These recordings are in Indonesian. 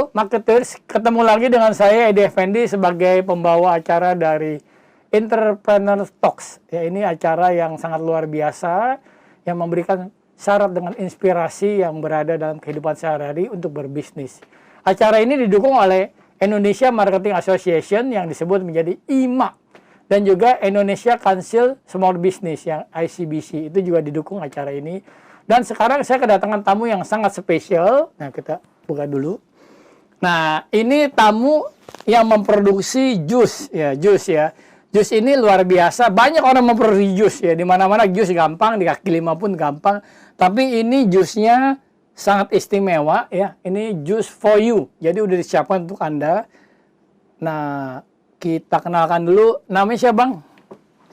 Halo marketers, ketemu lagi dengan saya Edi Effendi sebagai pembawa acara dari Entrepreneur Talks. Ya, ini acara yang sangat luar biasa yang memberikan syarat dengan inspirasi yang berada dalam kehidupan sehari-hari untuk berbisnis. Acara ini didukung oleh Indonesia Marketing Association yang disebut menjadi IMA dan juga Indonesia Council Small Business yang ICBC, itu juga didukung acara ini. Dan sekarang saya kedatangan tamu yang sangat spesial. Nah, kita buka dulu. Nah, ini tamu yang memproduksi jus ya. Jus ini luar biasa. Banyak orang memproduksi jus ya. Di mana-mana jus gampang, di kaki lima pun gampang. Tapi ini jusnya sangat istimewa ya. Ini jus for you. Jadi udah disiapkan untuk Anda. Nah, kita kenalkan dulu. Namanya siapa, Bang?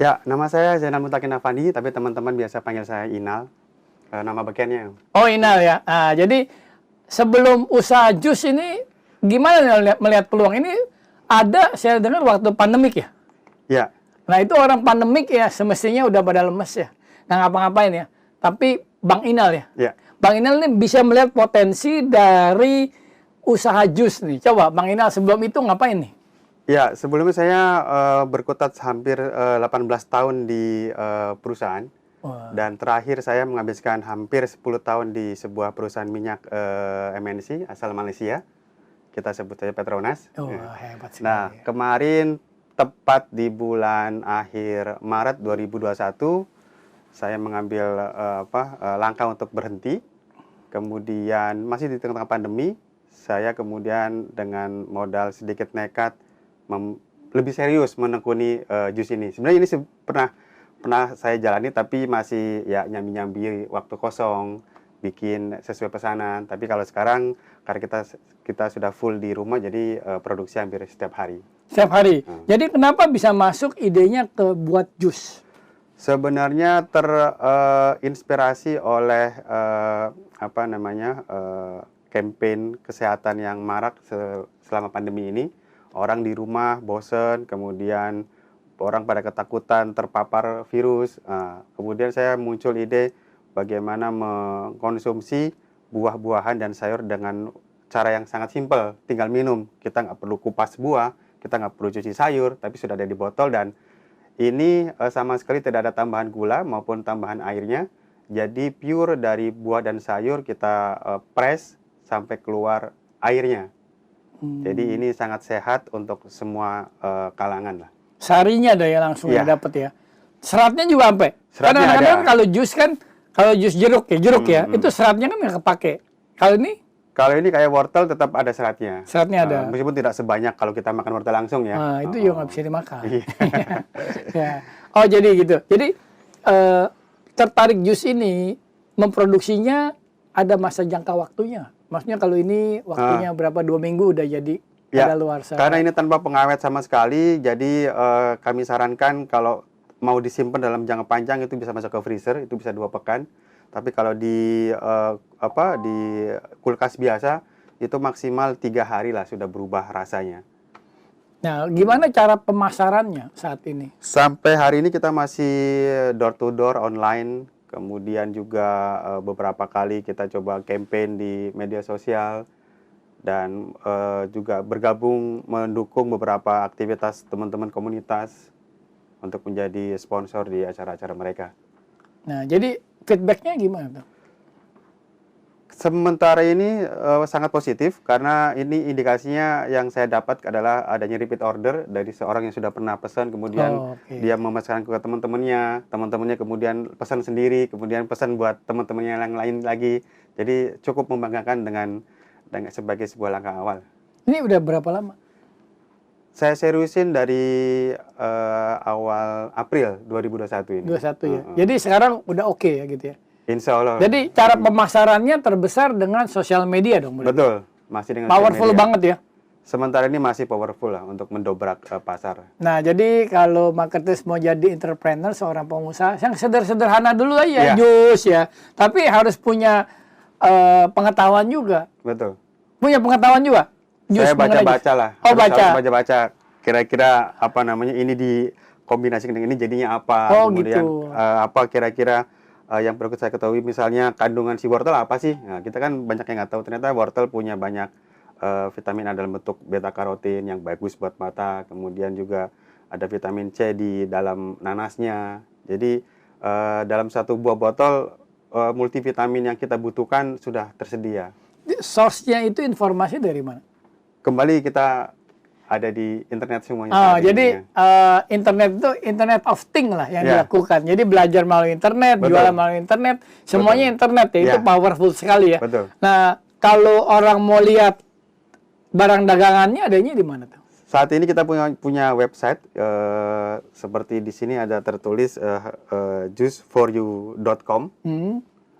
Ya, nama saya Zainal Mutakin Afandi, tapi teman-teman biasa panggil saya Inal. Nama bekennya. Oh, Inal ya. Nah, jadi sebelum usaha jus ini gimana melihat peluang ini? Ada, saya dengar waktu pandemik ya? Ya. Nah, itu orang pandemik ya semestinya udah pada lemes ya. Nggak ngapa-ngapain ya. Tapi Bang Inal ya? Ya. Bang Inal ini bisa melihat potensi dari usaha jus nih. Coba Bang Inal sebelum itu ngapain nih? Ya, sebelumnya saya berkutat hampir 18 tahun di perusahaan. Wah. Dan terakhir saya menghabiskan hampir 10 tahun di sebuah perusahaan minyak MNC asal Malaysia. Kita sebut saja Petronas. Oh, hebat sekali. Nah, kemarin tepat di bulan akhir Maret 2021, saya mengambil langkah untuk berhenti. Kemudian masih di tengah-tengah pandemi, saya kemudian dengan modal sedikit nekat lebih serius menekuni jus ini. Sebenarnya ini pernah saya jalani, tapi masih ya nyambi-nyambi waktu kosong, bikin sesuai pesanan. Tapi kalau sekarang karena kita sudah full di rumah, jadi produksi hampir setiap hari. Setiap hari. Jadi kenapa bisa masuk idenya ke buat jus? Sebenarnya terinspirasi oleh campaign kesehatan yang marak selama pandemi ini. Orang di rumah bosen, kemudian orang pada ketakutan terpapar virus. Kemudian saya muncul ide bagaimana mengkonsumsi buah-buahan dan sayur dengan cara yang sangat simpel, tinggal minum. Kita nggak perlu kupas buah, kita nggak perlu cuci sayur, tapi sudah ada di botol, dan ini sama sekali tidak ada tambahan gula maupun tambahan airnya. Jadi pure dari buah dan sayur kita press sampai keluar airnya. Jadi ini sangat sehat untuk semua kalangan lah. Sarinya ada ya langsung Ya. dapat ya. Seratnya juga sampai. Seratnya Karena kadang-kadang ada. kalau jus jeruk ya, itu seratnya kan nggak kepake. Kalau ini Kayak wortel tetap ada seratnya. Seratnya ada. Meskipun tidak sebanyak kalau kita makan wortel langsung ya. Nah, itu juga nggak bisa dimakan. Iya. Ya. Oh, jadi gitu. Jadi tertarik jus ini memproduksinya ada masa jangka waktunya. Maksudnya kalau ini waktunya berapa, 2 minggu udah jadi Ya, kadaluarsa. karena ini tanpa pengawet sama sekali, jadi kami sarankan kalau mau disimpan dalam jangka panjang itu bisa masuk ke freezer, itu bisa 2 pekan. Tapi kalau di kulkas biasa itu maksimal 3 hari lah sudah berubah rasanya. Nah, gimana cara pemasarannya saat ini? Sampai hari ini kita masih door to door online. Kemudian juga beberapa kali kita coba campaign di media sosial dan juga bergabung mendukung beberapa aktivitas teman-teman komunitas untuk menjadi sponsor di acara-acara mereka. Nah, jadi feedbacknya gimana tuh? Sementara ini sangat positif karena ini indikasinya yang saya dapat adalah adanya repeat order dari seorang yang sudah pernah pesan, kemudian dia memesankan ke teman-temannya kemudian pesan sendiri, kemudian pesan buat teman-temannya yang lain lagi. Jadi cukup membanggakan dengan sebagai sebuah langkah awal. Ini udah berapa lama? Saya seriusin dari awal April 2021 ini. 21 ya. Jadi sekarang udah oke ya gitu ya. Insya Allah. Jadi cara pemasarannya terbesar dengan sosial media dong. Betul, masih dengan powerful media. Banget ya. Sementara ini masih powerful lah untuk mendobrak pasar. Nah, jadi kalau marketers mau jadi entrepreneur, seorang pengusaha, yang sederhana dulu aja, jus ya. Tapi harus punya pengetahuan juga. Betul. Punya pengetahuan juga. Saya baca-baca lah. Oh, harus baca-baca. Kira-kira ini dikombinasikan dengan ini jadinya apa. Oh, kemudian gitu. Apa kira-kira yang perlu saya ketahui, misalnya kandungan si wortel apa sih? Nah, kita kan banyak yang nggak tahu, ternyata wortel punya banyak vitamin A dalam bentuk beta karotin yang bagus buat mata, kemudian juga ada vitamin C di dalam nanasnya. Jadi dalam satu buah botol multivitamin yang kita butuhkan sudah tersedia. Source-nya itu informasi dari mana? Kembali kita ada di internet semuanya. Jadi internet itu Internet of Things lah yang Ya. dilakukan. Jadi belajar melalui internet, Betul. jualan melalui internet, semuanya Betul. internet ya. Itu Ya. powerful sekali ya. Betul. Nah, kalau orang mau lihat barang dagangannya adanya di mana tuh? Saat ini kita punya website seperti di sini ada tertulis juiceforyou.com.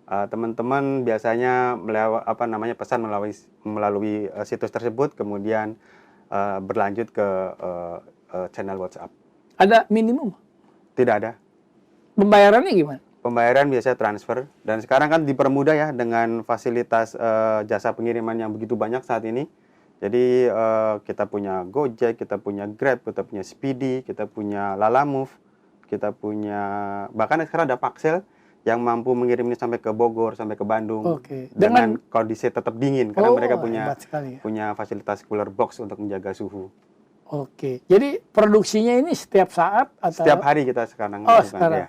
Teman-teman biasanya pesan melalui situs tersebut, kemudian berlanjut ke channel WhatsApp. Ada minimum? Tidak ada. Pembayarannya gimana? Pembayaran biasanya transfer, dan sekarang kan dipermudah ya dengan fasilitas jasa pengiriman yang begitu banyak saat ini. Jadi kita punya Gojek, kita punya Grab, kita punya Speedy, kita punya Lalamove, kita punya bahkan sekarang ada Paxel yang mampu mengirimnya sampai ke Bogor, sampai ke Bandung, Oke. dengan kondisi tetap dingin karena mereka punya hebat sekali ya. punya fasilitas cooler box untuk menjaga suhu. Oke. Jadi produksinya ini setiap saat atau Setiap hari kita sekarang Oh, lakukan, sekarang. ya.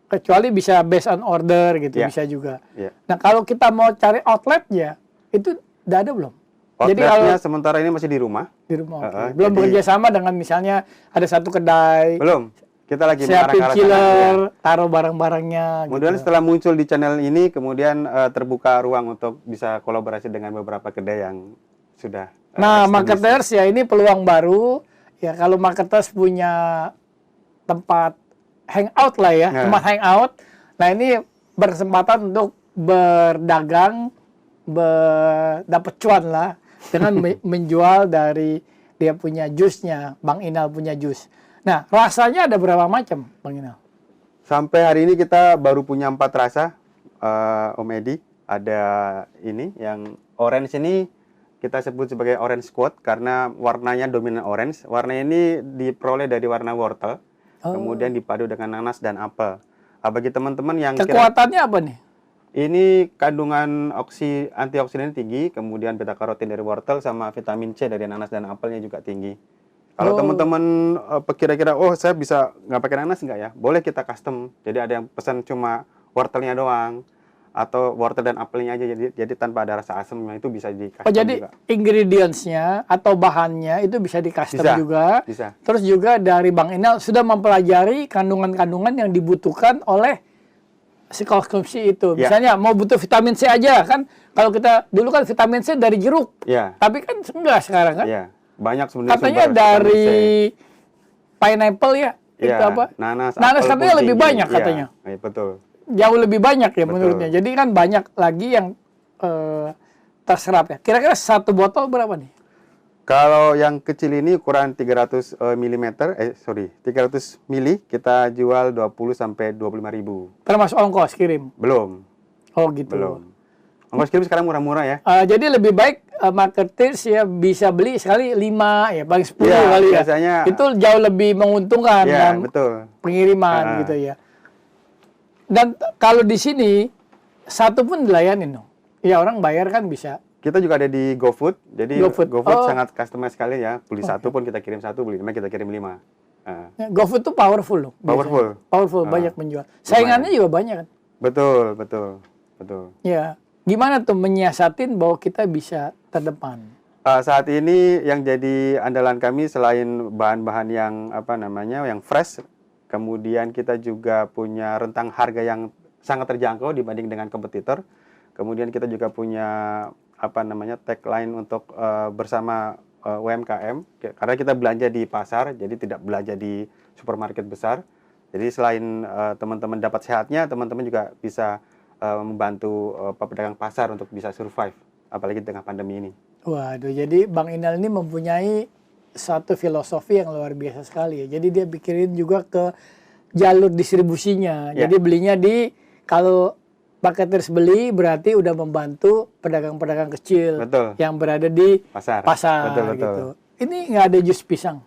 kecuali bisa based on order gitu, Ya. bisa juga. Ya. Nah, kalau kita mau cari outletnya, itu udah ada belum? Jadi kalau Outletnya sementara ini masih di rumah. di rumah, oke. Heeh, Belum jadi- bekerja sama dengan misalnya ada satu kedai, Belum. Kita lagi mengarah siapin ke arah sana, chiller, ya. taruh barang-barangnya. Kemudian gitu. setelah muncul di channel ini, kemudian terbuka ruang untuk bisa kolaborasi dengan beberapa kedai yang sudah Nah, established. marketers ya ini peluang baru. Ya kalau marketers punya tempat hangout lah ya, Ya. tempat hangout. Nah, ini berkesempatan untuk berdagang, dapat cuan lah dengan menjual dari dia punya jusnya, Bang Inal punya jus. Nah, rasanya ada berapa macam, Bang Inal? Sampai hari ini kita baru punya 4 rasa, Om Edi. Ada ini yang orange ini kita sebut sebagai orange squad karena warnanya dominan orange. Warna ini diperoleh dari warna wortel, kemudian dipadu dengan nanas dan apel. Bagi teman-teman yang Kekuatannya apa nih? ini kandungan antioksidan tinggi, kemudian beta karotin dari wortel sama vitamin C dari nanas dan apelnya juga tinggi. Kalau teman-teman kira-kira, saya bisa nggak pakai nanas nggak ya? Boleh kita custom. Jadi ada yang pesan cuma wortelnya doang, atau wortel dan apelnya aja. Jadi tanpa ada rasa asamnya, itu bisa di custom Jadi juga. ingredients-nya atau bahannya itu bisa di custom Bisa, juga. bisa. Terus juga dari Bang Inal sudah mempelajari kandungan-kandungan yang dibutuhkan oleh si konsumsi itu. Ya. Misalnya mau butuh vitamin C aja kan. Kalau kita dulu kan vitamin C dari jeruk. Ya, Tapi kan enggak sekarang kan. ya. Banyak sebenarnya Katanya sumber vitamin dari C. pineapple ya. Ya, Itu apa? nanas Nanas apel katanya pun lebih tinggi. banyak Ya, katanya. ya, betul. Jauh lebih banyak ya Betul. menurutnya. Jadi kan banyak lagi yang terserap ya. Kira-kira satu botol berapa nih? Kalau yang kecil ini ukuran 300 mm, 300 mili kita jual 20 sampai 25.000. Termasuk ongkos kirim. Belum, Oh gitu. belum. Ongkos kirim sekarang murah-murah ya. Jadi lebih baik marketers ya bisa beli sekali 5 ya paling 10 Ya, kali ya. biasanya. Itu jauh lebih menguntungkan Ya, dalam betul. pengiriman gitu ya. Dan kalau di sini satu pun dilayanin dong. Ya orang bayar kan bisa. Kita juga ada di GoFood. Jadi GoFood. GoFood Oh. sangat customize sekali ya. Beli satu pun kita kirim satu, beli 5 kita kirim 5. Ya, GoFood tuh powerful loh. biasanya. Powerful. Powerful banyak menjual. Saingannya juga banyak kan. Betul, betul, betul. Ya. Gimana tuh menyiasatin bahwa kita bisa terdepan? Saat ini yang jadi andalan kami selain bahan-bahan yang yang fresh, kemudian kita juga punya rentang harga yang sangat terjangkau dibanding dengan kompetitor. Kemudian kita juga punya tagline untuk bersama UMKM, karena kita belanja di pasar, jadi tidak belanja di supermarket besar. Jadi selain teman-teman dapat sehatnya, teman-teman juga bisa membantu pedagang pasar untuk bisa survive, apalagi dengan pandemi ini. Waduh, jadi Bang Inal ini mempunyai satu filosofi yang luar biasa sekali ya. Jadi dia pikirin juga ke jalur distribusinya. Ya. Jadi belinya kalau marketers beli berarti udah membantu pedagang-pedagang kecil Betul. yang berada di Pasar. pasar Betul, betul. gitu. Ini nggak ada jus pisang.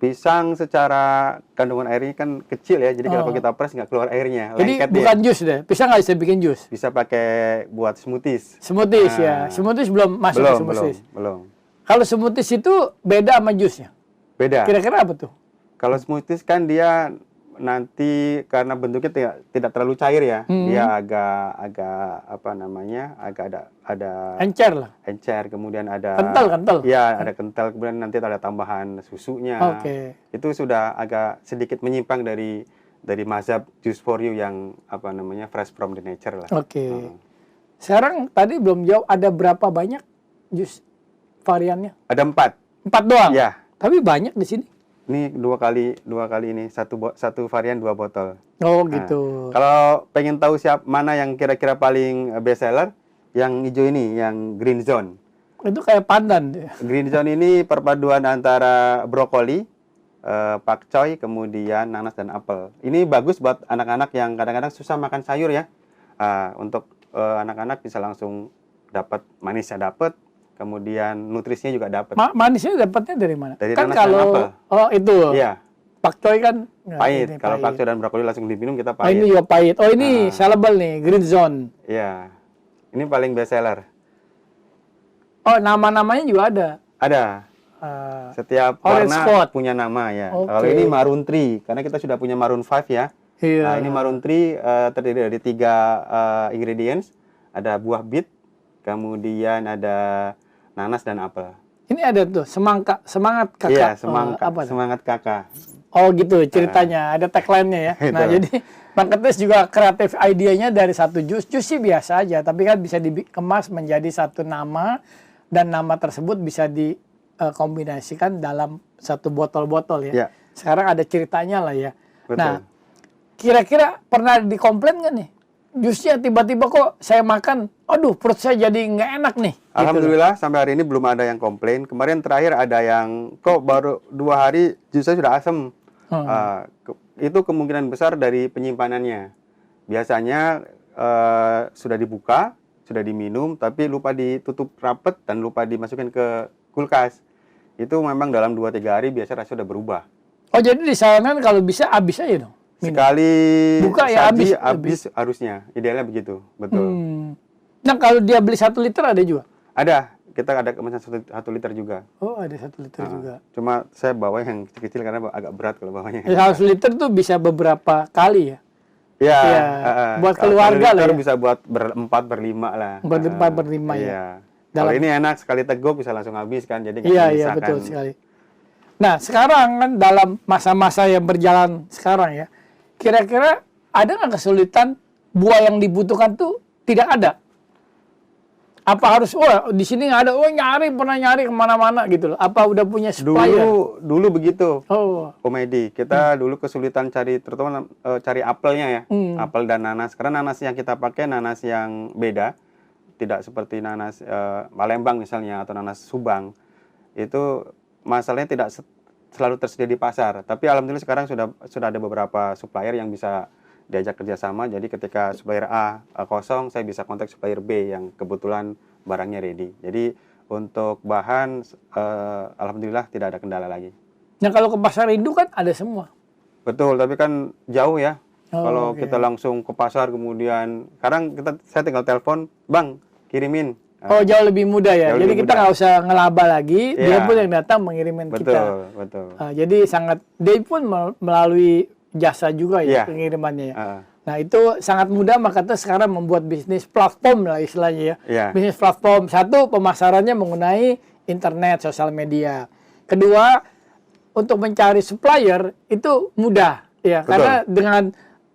Pisang secara kandungan airnya kan kecil ya, jadi kalau kita press nggak keluar airnya. Jadi lengket bukan dia. jus deh. Pisang nggak bisa bikin jus. Bisa pakai buat smoothies. Smoothies ya. Nah, Smoothies belum masuk ke smoothies. belum. Kalau smoothies itu beda sama jusnya. Beda. Kira-kira apa tuh? Kalau smoothies kan dia nanti karena bentuknya tidak terlalu cair ya, dia agak apa namanya, agak ada Encer lah. encer, kemudian ada Kental. ya ada kental, kemudian nanti ada tambahan susunya. Oke. Itu sudah agak sedikit menyimpang dari mazhab juice for you yang apa namanya fresh from the nature lah. Oke. Sekarang tadi belum jawab, ada berapa banyak jus variannya? Ada 4. 4 doang. Ya. Tapi banyak di sini. Ini dua kali ini satu varian 2 botol. Oh Nah, gitu. kalau pengen tahu mana yang kira-kira paling best seller, yang hijau ini, yang Green Zone. Itu kayak pandan. Green Zone ini perpaduan antara brokoli, pakcoy, kemudian nanas dan apel. Ini bagus buat anak-anak yang kadang-kadang susah makan sayur ya. Untuk anak-anak bisa langsung dapat manisnya, dapat, kemudian nutrisinya juga dapat. Manisnya dapatnya dari mana? Dari Kan nanas dan kalau apel. itu Iya, pakcoy kan pahit. ini Kalau pahit. pakcoy dan brokoli langsung diminum kita Oh, ini pahit. juga pahit. Oh ini sellable nih, Green Zone. Iya. Ini paling best seller. Oh nama-namanya juga ada. Ada. Setiap Orange warna spot. punya nama ya. Oke. Kalau ini Maroon Tree, karena kita sudah punya Maroon 5 ya. Iya. Nah, ini Maroon Tree terdiri dari 3 ingredients. Ada buah bit, kemudian ada nanas dan apel. Ini ada tuh semangat kakak. Iya, apa tuh? semangat kakak. Oh gitu ceritanya, ada tagline-nya ya. Nah Itu. jadi marketers juga kreatif idenya dari satu jus sih biasa aja, tapi kan bisa dikemas menjadi satu nama dan nama tersebut bisa dikombinasikan dalam satu botol-botol ya. Ya. Sekarang ada ceritanya lah ya. Betul. Nah kira-kira pernah dikomplain nggak nih? Jusnya tiba-tiba kok saya makan, aduh perut saya jadi nggak enak nih. Gitu. Alhamdulillah sampai hari ini belum ada yang komplain. Kemarin terakhir ada yang kok baru 2 hari jusnya sudah asem. Itu kemungkinan besar dari penyimpanannya. Biasanya sudah dibuka, sudah diminum, tapi lupa ditutup rapet dan lupa dimasukkan ke kulkas. Itu memang dalam 2-3 hari biasa rasanya sudah berubah. Oh jadi disarankan kalau bisa habis aja dong. Minum. Sekali Buka ya saji, habis. habis harusnya. Idealnya begitu, betul. Nah kalau dia beli 1 liter ada juga? Ada, kita ada kemasan 1 liter juga. Oh ada 1 liter juga. Cuma saya bawa yang kecil-kecil karena agak berat kalau bawanya. 1 liter tuh bisa beberapa kali ya? Iya, Ya, buat keluarga lah ya? Bisa buat berempat, berlima lah. Berempat, berlima ya? Iya. Dalam- Kalau ini enak, sekali teguk bisa langsung habis kan, jadi nggak Iya menyisahkan. betul sekali. Nah sekarang kan dalam masa-masa yang berjalan sekarang ya, kira-kira ada nggak kesulitan buah yang dibutuhkan tuh tidak ada? Apa harus, di sini nggak ada, pernah nyari kemana-mana gitu loh. Apa udah punya supplier? Dulu begitu. Oh, Komedi, kita dulu kesulitan cari, terutama cari apelnya ya, apel dan nanas. Karena nanas yang kita pakai nanas yang beda, tidak seperti nanas Palembang misalnya atau nanas Subang. Itu masalahnya tidak selalu tersedia di pasar. Tapi alhamdulillah sekarang sudah ada beberapa supplier yang bisa diajak kerjasama. Jadi ketika supplier A kosong, saya bisa kontak supplier B yang kebetulan barangnya ready. Jadi untuk bahan, alhamdulillah tidak ada kendala lagi. nah kalau ke pasar induk kan ada semua. Betul, tapi kan jauh ya. Oh, Kalau oke. kita langsung ke pasar kemudian, sekarang saya tinggal telepon, Bang, kirimin. Oh jauh lebih mudah ya. Jauh Jadi lebih kita mudah. nggak usah ngelaba lagi, dia Iya. pun yang datang mengirimin Betul, kita. betul. Jadi dia pun melalui jasa juga ya Iya. pengirimannya ya. Heeh. Nah itu sangat mudah, makanya sekarang membuat bisnis platform lah istilahnya ya. Iya. Bisnis platform. Satu, pemasarannya mengenai internet, sosial media. Kedua, untuk mencari supplier itu mudah ya. Betul. Karena dengan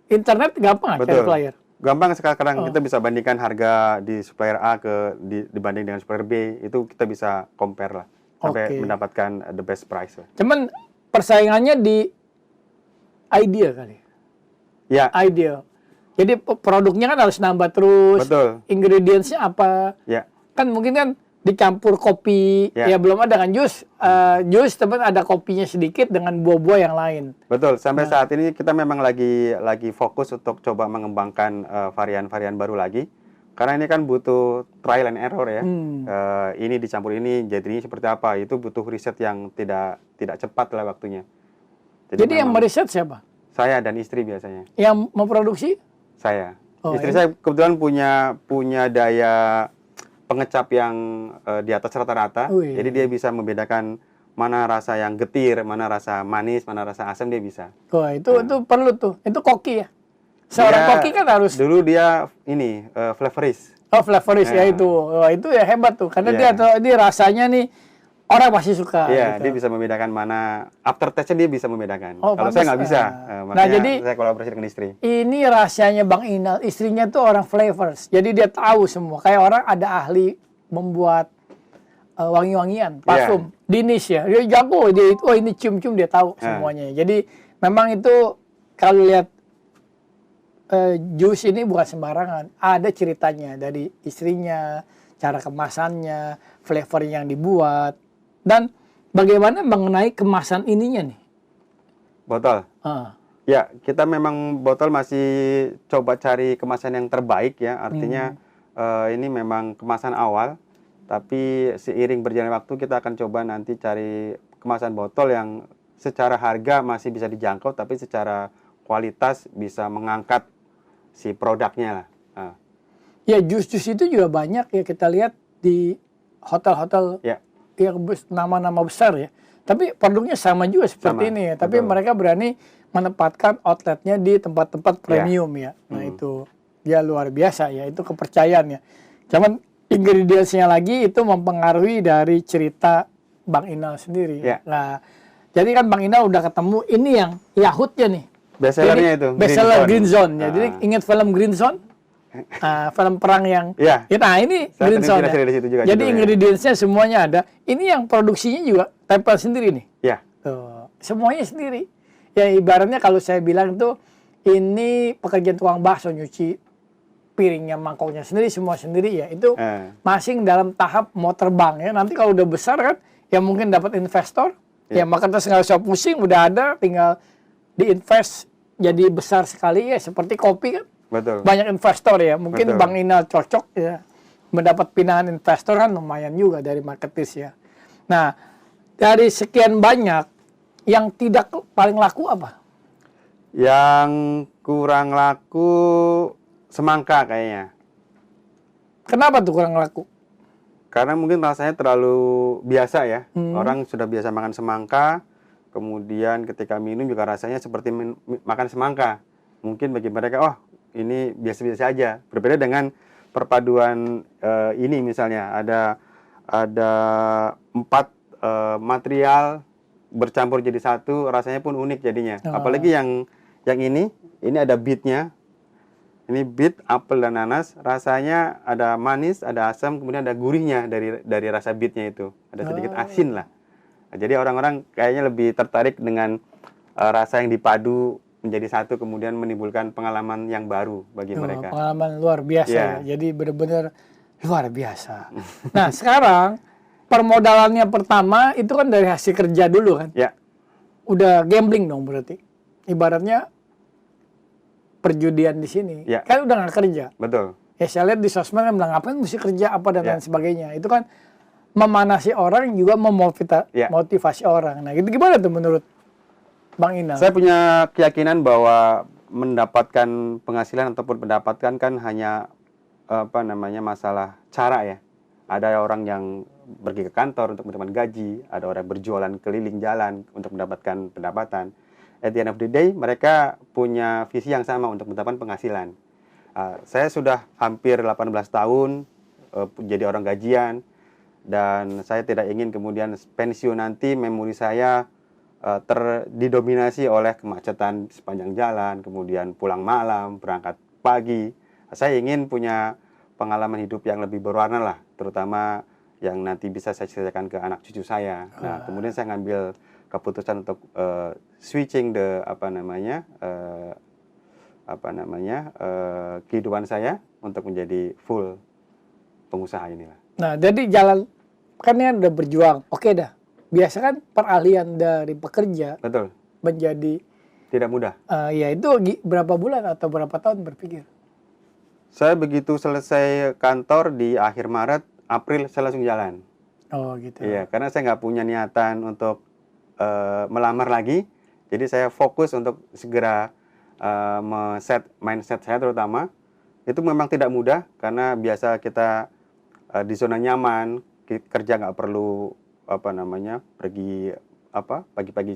internet gampang cari Betul. supplier. Gampang sekarang kita bisa bandingkan harga di supplier A dibanding dengan supplier B, itu kita bisa compare lah sampai Oke. mendapatkan the best price lah. Cuman persaingannya di idea kali. Ya, Ideal. Jadi produknya kan harus nambah terus. betul. Ingredientsnya apa? Ya, Kan mungkin kan dicampur kopi. Ya. Ya belum ada kan jus. Jus tapi ada kopinya sedikit dengan buah-buah yang lain. betul. Sampai saat ini kita memang lagi fokus untuk coba mengembangkan varian-varian baru lagi. Karena ini kan butuh trial and error ya. Ini dicampur ini, jadinya seperti apa? Itu butuh riset yang tidak cepat lah waktunya. Jadi yang memang meriset siapa? saya dan istri biasanya. Yang memproduksi? Saya. Oh, Istri ini- saya kebetulan punya daya pengecap yang di atas rata-rata. Wih. Jadi dia bisa membedakan mana rasa yang getir, mana rasa manis, mana rasa asam dia bisa. Wah, itu perlu tuh. Itu koki ya. Seorang Dia- koki kan harus Dulu dia ini flavorist. flavorist ya Ya. itu. Wah, itu ya hebat tuh. Karena Iya. dia rasanya nih orang pasti suka. Iya, gitu. dia bisa membedakan mana aftertaste-nya dia bisa membedakan. Oh, Kalau saya pantas. nggak bisa. Nah, Makanya jadi saya kolaborasi dengan istri. ini rahasianya Bang Inal. Istrinya tuh orang flavors. Jadi dia tahu semua. Kayak orang ada ahli membuat wangi-wangian, parfum, dinis ya. Dia jago, dia itu, oh ini cium-cium dia tahu semuanya. Jadi memang itu kalau lihat jus ini bukan sembarangan. Ada ceritanya dari istrinya, cara kemasannya, flavor yang dibuat, dan bagaimana mengenai kemasan ininya nih. Botol. Ah, Ya, kita memang botol masih coba cari kemasan yang terbaik ya. Artinya ini memang kemasan awal, tapi seiring berjalannya waktu kita akan coba nanti cari kemasan botol yang secara harga masih bisa dijangkau, tapi secara kualitas bisa mengangkat si produknya lah. Nah, ya jus-jus itu juga banyak ya kita lihat di hotel-hotel ya, yang nama-nama besar ya. Tapi produknya sama juga seperti Sama, ini ya. Tapi betul. mereka berani menempatkan outletnya di tempat-tempat premium ya. Nah itu ya luar biasa ya. Itu kepercayaan ya. Cuman ingredientsnya lagi itu mempengaruhi dari cerita Bang Inal sendiri. Ya. Nah jadi kan Bang Inal udah ketemu ini yang Yahutnya nih. bestsellernya itu Bestseller Green Zone ya. Ah. Jadi ingat film Green Zone? Film perang yang Ya. nah ini Saya Green Zone terinspirasi ya. dari situ juga Jadi judulnya. ingredientsnya semuanya ada. Ini yang produksinya juga tempel sendiri nih. Ya, Tuh, semuanya sendiri. Ya ibaratnya kalau saya bilang tuh ini pekerjaan tukang bakso, nyuci piringnya, mangkoknya sendiri, semua sendiri ya. Itu masing dalam tahap mau terbang ya. Nanti kalau udah besar kan, ya mungkin dapat investor. Ya maka terus nggak usah pusing, udah ada, tinggal diinvest jadi besar sekali ya. Seperti kopi kan, betul. banyak investor ya. Mungkin Betul. Bang Inal cocok ya. Mendapat pindahan investor kan lumayan juga dari marketis ya. Nah, dari sekian banyak, yang tidak paling laku apa? Yang kurang laku semangka kayaknya. Kenapa tuh kurang laku? Karena mungkin rasanya terlalu biasa ya. Orang sudah biasa makan semangka, kemudian ketika minum juga rasanya seperti makan semangka. Mungkin bagi mereka, oh ini biasa-biasa aja. Berbeda dengan perpaduan ini misalnya, ada 4 material bercampur jadi satu, rasanya pun unik jadinya. Apalagi yang ini ada beet-nya. Ini beet, apel dan nanas, rasanya ada manis, ada asam, kemudian ada gurihnya dari rasa beet-nya itu. Ada sedikit asin lah. Nah, jadi orang-orang kayaknya lebih tertarik dengan rasa yang dipadu menjadi satu, kemudian menimbulkan pengalaman yang baru bagi mereka. Pengalaman luar biasa Yeah. ya. Jadi benar-benar luar biasa. Nah, sekarang permodalannya pertama itu kan dari hasil kerja dulu kan. Ya, Udah gambling dong berarti. Ibaratnya perjudian di sini. Ya. Kan udah nggak kerja. betul. Ya saya lihat di sosmed kan bilang ngapain mesti kerja apa dan Ya. lain sebagainya. Itu kan memanasi orang juga Ya. memotivasi orang. Nah, itu gimana tuh menurut Bang Inal? Saya punya keyakinan bahwa mendapatkan penghasilan ataupun mendapatkan kan hanya masalah cara ya. Ada orang yang pergi ke kantor untuk mendapatkan gaji, ada orang berjualan keliling jalan untuk mendapatkan pendapatan. At the end of the day, mereka punya visi yang sama untuk mendapatkan penghasilan. Saya sudah hampir 18 tahun jadi orang gajian, dan saya tidak ingin kemudian pensiun nanti memori saya didominasi oleh kemacetan sepanjang jalan, kemudian pulang malam, berangkat pagi. Saya ingin punya pengalaman hidup yang lebih berwarna lah, terutama yang nanti bisa saya ceritakan ke anak cucu saya. Nah, kemudian saya ngambil keputusan untuk switching kehidupan saya untuk menjadi full pengusaha inilah. Nah, jadi jalan kan ini udah berjuang. Oke dah. Biasa kan peralihan dari pekerja Betul. menjadi Tidak mudah. ya itu berapa bulan atau berapa tahun berpikir? Saya begitu selesai kantor di akhir Maret, April saya langsung jalan. Oh gitu. Iya, karena saya nggak punya niatan untuk melamar lagi. Jadi saya fokus untuk segera set mindset saya terutama. Itu memang tidak mudah karena biasa kita di zona nyaman, kerja nggak perlu pergi pagi-pagi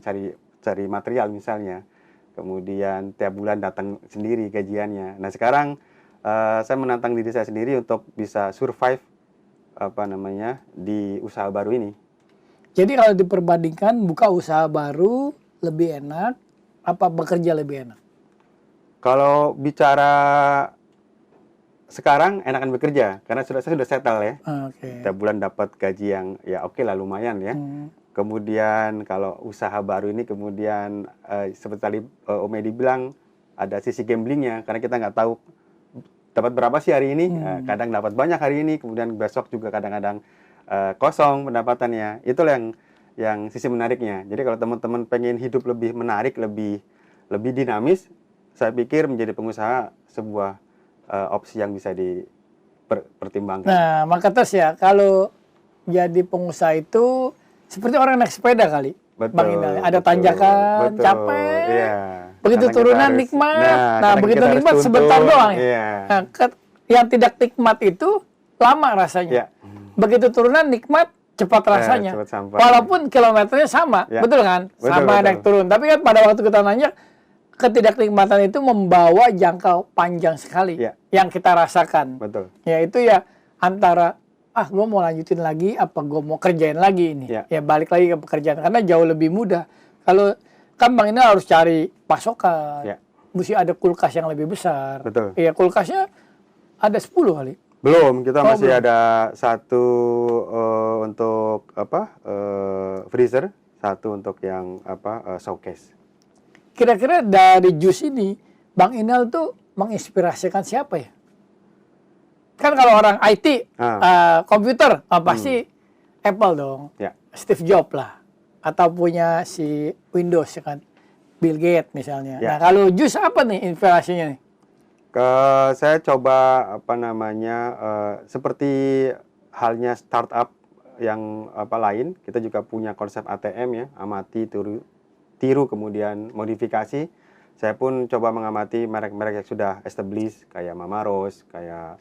cari material misalnya. Kemudian tiap bulan datang sendiri gajiannya. Nah sekarang saya menantang diri saya sendiri untuk bisa survive di usaha baru ini. Jadi kalau diperbandingkan buka usaha baru lebih enak, apa bekerja lebih enak? Kalau bicara sekarang enakan bekerja karena saya sudah settle ya. Oke. Tiap bulan dapat gaji yang ya oke lah lumayan ya. Kemudian kalau usaha baru ini kemudian seperti tadi Om Edi bilang ada sisi gamblingnya karena kita nggak tahu dapat berapa sih hari ini. Kadang dapat banyak hari ini, kemudian besok juga kadang-kadang kosong pendapatannya. Itulah yang sisi menariknya. Jadi kalau teman-teman pengen hidup lebih menarik, lebih dinamis, saya pikir menjadi pengusaha sebuah opsi yang bisa dipertimbangkan. Nah, maka terus ya kalau jadi pengusaha itu seperti orang naik sepeda kali. Betul, Bang Inal, ada tanjakan, betul, capek. iya. Begitu Kadang turunan kita harus- nikmat. Nah, kadang begitu kita harus nikmat tuntun, sebentar doang ya. iya. Nah, yang tidak nikmat itu lama rasanya. Iya. Begitu turunan nikmat cepat rasanya. cepat sampai. Walaupun kilometernya sama, Ya. betul kan? Betul, Sama betul. naik turun. Tapi kan pada waktu kita nanya ketidaknikmatan itu membawa jangka panjang sekali Ya. yang kita rasakan. Betul. Yaitu ya antara gue mau lanjutin lagi apa gue mau kerjain lagi ini. Ya. Ya balik lagi ke pekerjaan karena jauh lebih mudah. Kalau kan Bang ini harus cari pasokan. Ya. Mesti ada kulkas yang lebih besar. Betul. Iya, kulkasnya ada 10 kali. Belum, kita masih belum. ada satu untuk freezer, satu untuk yang showcase. Kira-kira dari jus ini, Bang Inal tuh menginspirasikan siapa ya? Kan kalau orang IT, komputer, pasti Apple dong. Ya. Steve Jobs lah. Atau punya si Windows ya kan. Bill Gates misalnya. Ya. Nah kalau jus apa nih inspirasinya nih? Saya coba seperti halnya startup yang lain, kita juga punya konsep ATM ya, amati, tiru kemudian modifikasi. Saya pun coba mengamati merek-merek yang sudah established kayak Mama Rose, kayak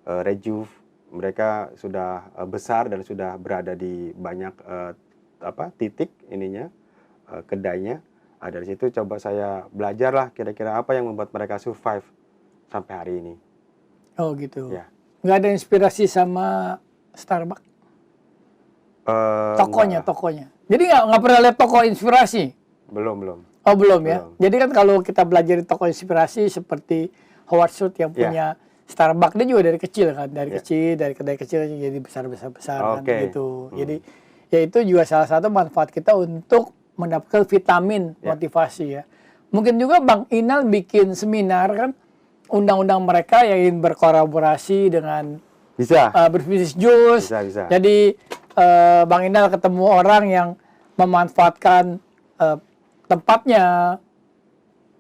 Rejuve. Mereka sudah besar dan sudah berada di banyak titik kedainya. Dari situ coba saya belajar lah kira-kira apa yang membuat mereka survive sampai hari ini. Oh gitu. Ya. Nggak ada inspirasi sama Starbucks? Tokonya. Jadi nggak pernah lihat toko inspirasi? Belum. Oh belum ya. Belum. Jadi kan kalau kita belajar di toko inspirasi seperti Howard Schultz yang punya Starbucks, dia juga dari kecil kan, dari kedai kecil jadi besar kan gitu. Jadi ya itu juga salah satu manfaat kita untuk mendapatkan vitamin motivasi ya. Mungkin juga Bang Inal bikin seminar kan, undang-undang mereka yang ingin berkolaborasi dengan Bisa. berbisnis jus. Bisa. Jadi Bang Inal ketemu orang yang memanfaatkan tempatnya,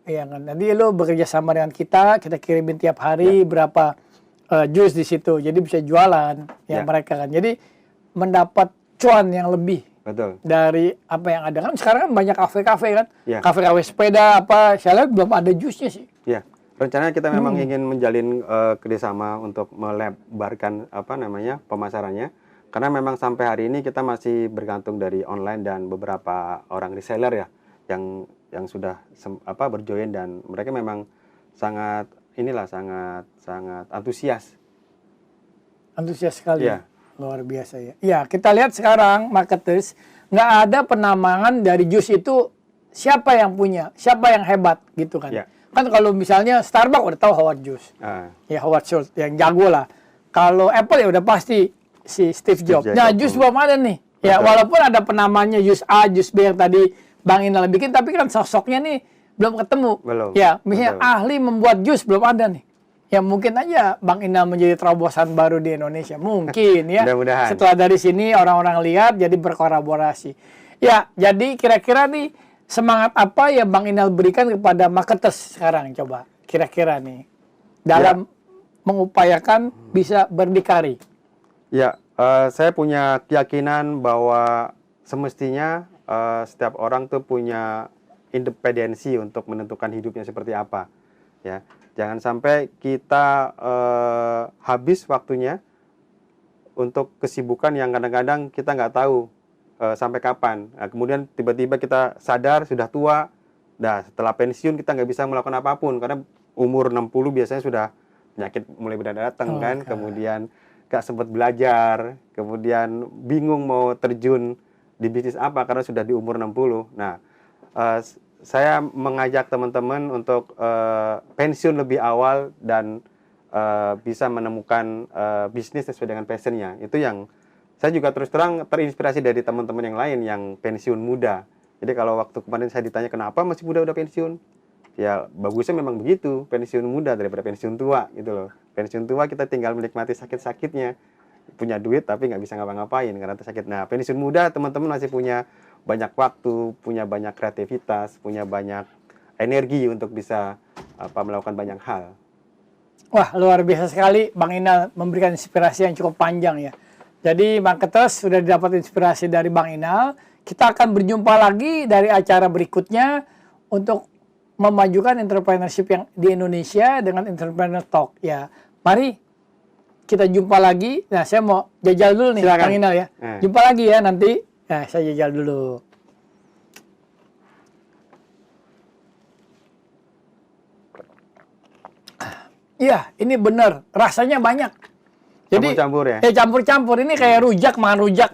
ya kan. Nanti lo bekerja sama dengan kita kirimin tiap hari berapa jus di situ. Jadi bisa jualan mereka kan. Jadi mendapat cuan yang lebih. Betul. Dari apa yang ada kan sekarang kan banyak kafe-kafe kan, Ya. kafe-kafe sepeda apa, saya lihat belum ada jusnya sih. Ya, rencananya kita memang ingin menjalin kerjasama untuk melebarkan pemasarannya, karena memang sampai hari ini kita masih bergantung dari online dan beberapa orang reseller ya, yang sudah berjoin dan mereka memang sangat antusias. Antusias sekali. Ya. Luar biasa ya. Ya, kita lihat sekarang marketers nggak ada penambangan dari jus itu siapa yang punya, siapa yang hebat gitu kan. Ya. Kan kalau misalnya Starbucks udah tahu Howard Schultz. Ya Howard Schultz yang jago lah. Kalau Apple ya udah pasti si Steve Jobs. Nah, jus belum ada nih. Ya, Betul. walaupun ada penamanya jus A, jus B yang tadi Bang Inal bikin, tapi kan sosoknya nih belum ketemu. Belum. Ya, misalnya Betul. ahli membuat jus belum ada nih. Ya mungkin aja Bang Inal menjadi terobosan baru di Indonesia. Mungkin ya. Mudah-mudahan. Setelah dari sini orang-orang lihat jadi berkolaborasi. Ya, jadi kira-kira nih semangat apa yang Bang Inal berikan kepada marketers sekarang coba? Kira-kira nih dalam mengupayakan bisa berdikari. Ya, saya punya keyakinan bahwa semestinya setiap orang tuh punya independensi untuk menentukan hidupnya seperti apa. Ya, jangan sampai kita habis waktunya untuk kesibukan yang kadang-kadang kita nggak tahu sampai kapan. Nah, kemudian tiba-tiba kita sadar sudah tua. Nah, setelah pensiun kita nggak bisa melakukan apapun karena umur 60 biasanya sudah penyakit mulai datang kan. Kemudian nggak sempat belajar, kemudian bingung mau terjun di bisnis apa karena sudah di umur 60. Nah, saya mengajak teman-teman untuk pensiun lebih awal dan bisa menemukan bisnis sesuai dengan passionnya. Itu yang saya juga terus terang terinspirasi dari teman-teman yang lain yang pensiun muda. Jadi kalau waktu kemarin saya ditanya kenapa masih muda udah pensiun, ya bagusnya memang begitu, pensiun muda daripada pensiun tua gitu loh. Pensiun tua kita tinggal menikmati sakit-sakitnya, punya duit tapi nggak bisa ngapa-ngapain karena sakit. Nah, pensiun muda teman-teman masih punya banyak waktu, punya banyak kreativitas, punya banyak energi untuk bisa melakukan banyak hal. Wah, luar biasa sekali Bang Inal memberikan inspirasi yang cukup panjang ya. Jadi marketers sudah didapat inspirasi dari Bang Inal. Kita akan berjumpa lagi dari acara berikutnya untuk memajukan entrepreneurship yang di Indonesia dengan Entrepreneur Talk ya. Mari kita jumpa lagi. Nah, saya mau jajal dulu nih Bang Inal ya. Jumpa lagi ya nanti. Nah, saya jajal dulu. Iya, ini benar. Rasanya banyak. Jadi Campur-campur ya? Campur-campur. Ini kayak rujak, makan rujak.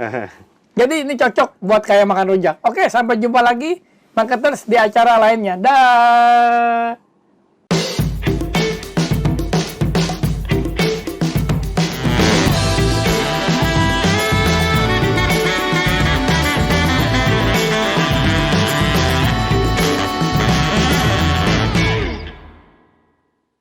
Jadi ini cocok buat kayak makan rujak. Oke, sampai jumpa lagi marketers di acara lainnya. Dah.